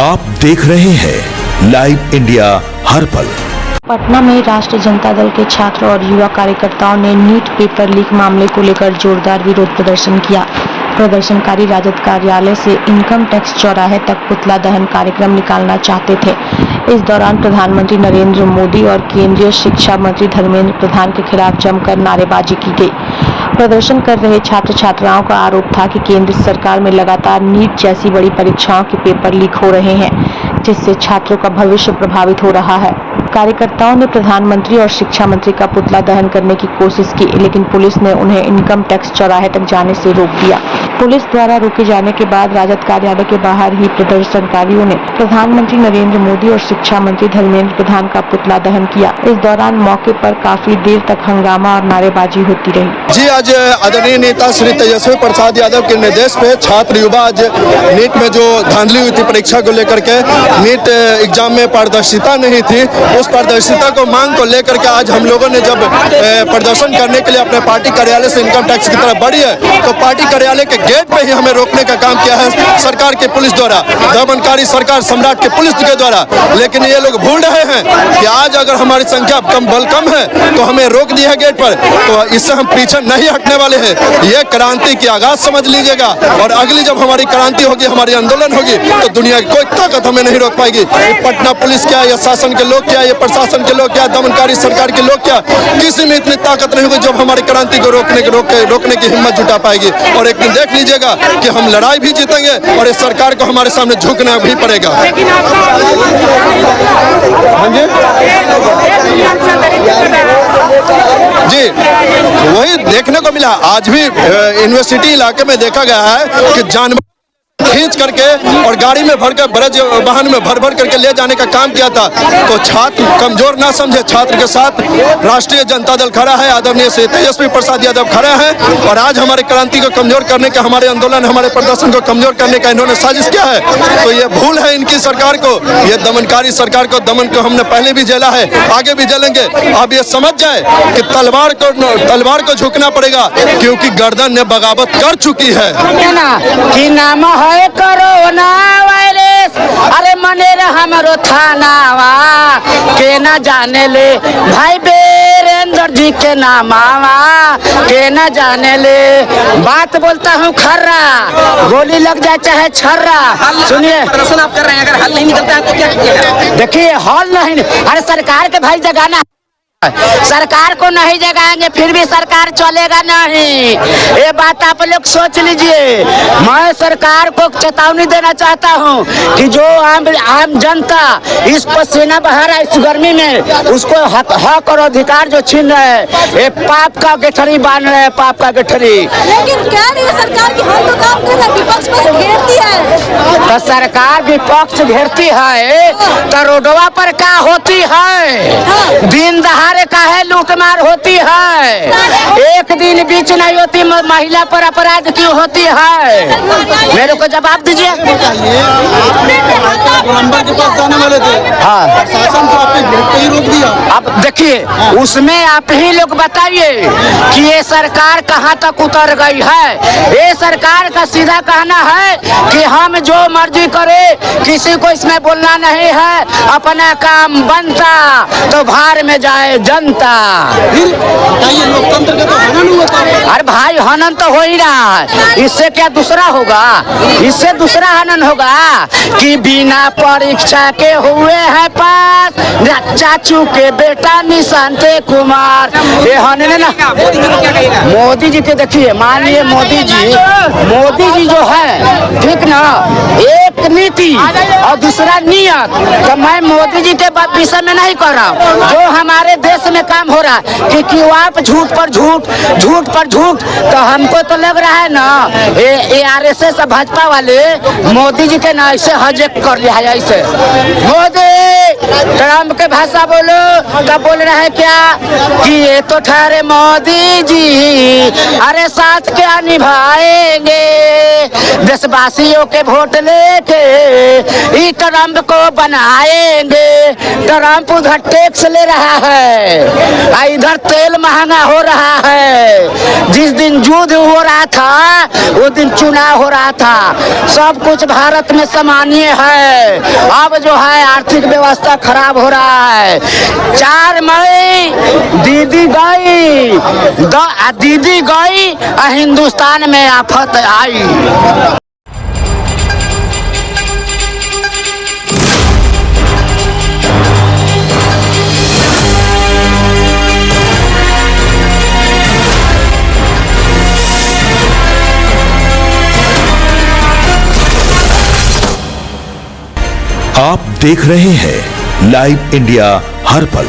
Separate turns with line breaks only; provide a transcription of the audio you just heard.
आप देख रहे हैं लाइव इंडिया हर पल।
पटना में राष्ट्रीय जनता दल के छात्र और युवा कार्यकर्ताओं ने नीट पेपर लीक मामले को लेकर जोरदार विरोध प्रदर्शन किया। प्रदर्शनकारी राजद कार्यालय से इनकम टैक्स चौराहे तक पुतला दहन कार्यक्रम निकालना चाहते थे। इस दौरान प्रधानमंत्री नरेंद्र मोदी और केंद्रीय शिक्षा मंत्री धर्मेंद्र प्रधान के खिलाफ जमकर नारेबाजी की गई। प्रदर्शन कर रहे छात्र छात्राओं का आरोप था कि केंद्र सरकार में लगातार नीट जैसी बड़ी परीक्षाओं के पेपर लीक हो रहे हैं, जिससे छात्रों का भविष्य प्रभावित हो रहा है। कार्यकर्ताओं ने प्रधानमंत्री और शिक्षा मंत्री का पुतला दहन करने की कोशिश की, लेकिन पुलिस ने उन्हें इनकम टैक्स चौराहे तक जाने से रोक दिया। पुलिस द्वारा रोके जाने के बाद राजद कार्यालय के बाहर ही प्रदर्शनकारियों ने प्रधानमंत्री नरेंद्र मोदी और शिक्षा मंत्री धर्मेंद्र प्रधान का पुतला दहन किया। इस दौरान मौके पर काफी देर तक हंगामा और नारेबाजी होती रही।
जी, आज आदरणीय नेता श्री तेजस्वी प्रसाद यादव के निर्देश पे छात्र युवा आज नीट में जो धांधली हुई थी परीक्षा को लेकर के, नीट एग्जाम में पारदर्शिता नहीं थी, उस पारदर्शिता को मांग को लेकर के आज हम लोगों ने जब प्रदर्शन करने के लिए अपने पार्टी कार्यालय से इनकम टैक्स की तरफ बढ़ी है, तो पार्टी कार्यालय के गेट पे ही हमें रोकने का काम किया है सरकार की पुलिस द्वारा, दमनकारी सरकार सम्राट के पुलिस के द्वारा। लेकिन ये लोग भूल रहे हैं कि आज अगर हमारी संख्या बल कम है तो हमें रोक दिया है गेट पर, तो इससे हम पीछे नहीं हटने वाले हैं। ये क्रांति की आगाज समझ लीजिएगा, और अगली जब हमारी क्रांति होगी, हमारी आंदोलन होगी, तो दुनिया की कोई ताकत हमें नहीं रोक पाएगी। पटना पुलिस क्या, या शासन के लोग क्या, ये प्रशासन के लोग क्या, दमनकारी सरकार के लोग क्या, किसी में इतनी ताकत नहीं होगी जब हमारी क्रांति को रोकने की हिम्मत जुटा पाएगी। और एक दिन देख लीजिएगा कि हम लड़ाई भी जीतेंगे और इस सरकार को हमारे सामने झुकना भी पड़ेगा। जी, वही देखने को मिला। आज भी यूनिवर्सिटी इलाके में देखा गया है कि जानवर खींच करके और गाड़ी में भरकर ब्रज वाहन में भर करके ले जाने का काम किया था। तो छात्र कमजोर ना समझे, छात्र के साथ राष्ट्रीय जनता दल खड़ा है, आदरणीय श्री तेजस्वी प्रसाद यादव खड़े हैं, और आज हमारी क्रांति को कमजोर करने का, हमारे आंदोलन, हमारे प्रदर्शन को कमजोर करने का इन्होंने साजिश किया है। तो ये भूल है इनकी सरकार को, ये दमनकारी सरकार को, दमन को हमने पहले भी झेला है, आगे भी झेलेंगे। अब ये समझ जाए कि तलवार को झुकना पड़ेगा, क्योंकि गर्दन ने बगावत कर चुकी है।
कोरोना वायरस, अरे मने हमारो थानावा के ना जाने ले, भाई बेरेंद्र जी के नामावा के ना जाने ले। बात बोलता हूँ खर्रा, गोली लग जाए चाहे छर्रा। सुनिए, प्रदर्शन आप कर रहे हैं, अगर हल नहीं निकलता है तो क्या कीजिएगा? देखिए, हल नहीं, अरे सरकार के भाई जगाना, सरकार को नहीं जगाएंगे फिर भी सरकार चलेगा नहीं। ये बात आप लोग सोच लीजिए। मैं सरकार को चेतावनी देना चाहता हूँ कि जो आम जनता इस पसीना बहा रहा है इस गर्मी में, उसको हक और अधिकार जो छीन रहे हैं, ये पाप का गठरी बांध रहे हैं, पाप का गठरी।
लेकिन क्या नहीं, सरकार की हर तो काम कर रहा है, विपक्ष पर घेरती है।
तो सरकार विपक्ष घेरती है तो रोडवा पर क्या होती है? दिन दहाड़े काहे लूटमार होती है? एक दिन बीच नहीं होती, महिला पर अपराध क्यों होती है? मेरे को जवाब दीजिए।
के पास जाने वाले थे,
हाँ,
शासन को आपने घेरते ही रोक दिया।
अब देखिए, उसमें आप ही लोग बताइए कि ये सरकार कहाँ तक उतर गई है। ये सरकार का सीधा कहना है कि हम जो मर्जी करे, किसी को इसमें बोलना नहीं है, अपना काम बनता तो भार में जाए जनता।
ये लोकतंत्र का तो हनन हुआ।
अरे भाई, हनन तो हो ही रहा है, इससे क्या दूसरा होगा? इससे दूसरा हनन होगा कि बिना परीक्षा के हुए हैं पास चाचू के बेटा निशांत कुमार। ये हनन ना, मोदी जी के देखिए, मानिए मोदी जी जो है, ठीक ना, एक नीति और दूसरा नियत। तो मैं मोदी जी के विषय में नहीं कर रहा हूँ, जो हमारे देश में काम हो रहा है कि क्यों आप झूठ पर झूठ। तो हमको तो लग रहा है ना, ये आरएसएस भाजपा वाले मोदी जी के ना ऐसे हजेक कर लिया है। ऐसे मोदी ट्रम्प के भाषा बोलो तब बोल रहा है क्या कि ये तो ठहरे मोदी जी, अरे साथ क्या निभाएंगे, देशवासियों के वोट लेके ई ट्रम्प को बनाएंगे। ट्रम्प उधर टैक्स ले रहा है, इधर तेल महंगा हो रहा है। जिस दिन युद्ध हो रहा था वो दिन चुनाव हो रहा था। सब कुछ भारत में सामान्य है, अब जो है आर्थिक व्यवस्था खराब हो रहा है। 4 मई दीदी गई हिंदुस्तान में आफत आई।
आप देख रहे हैं लाइव इंडिया हर पल।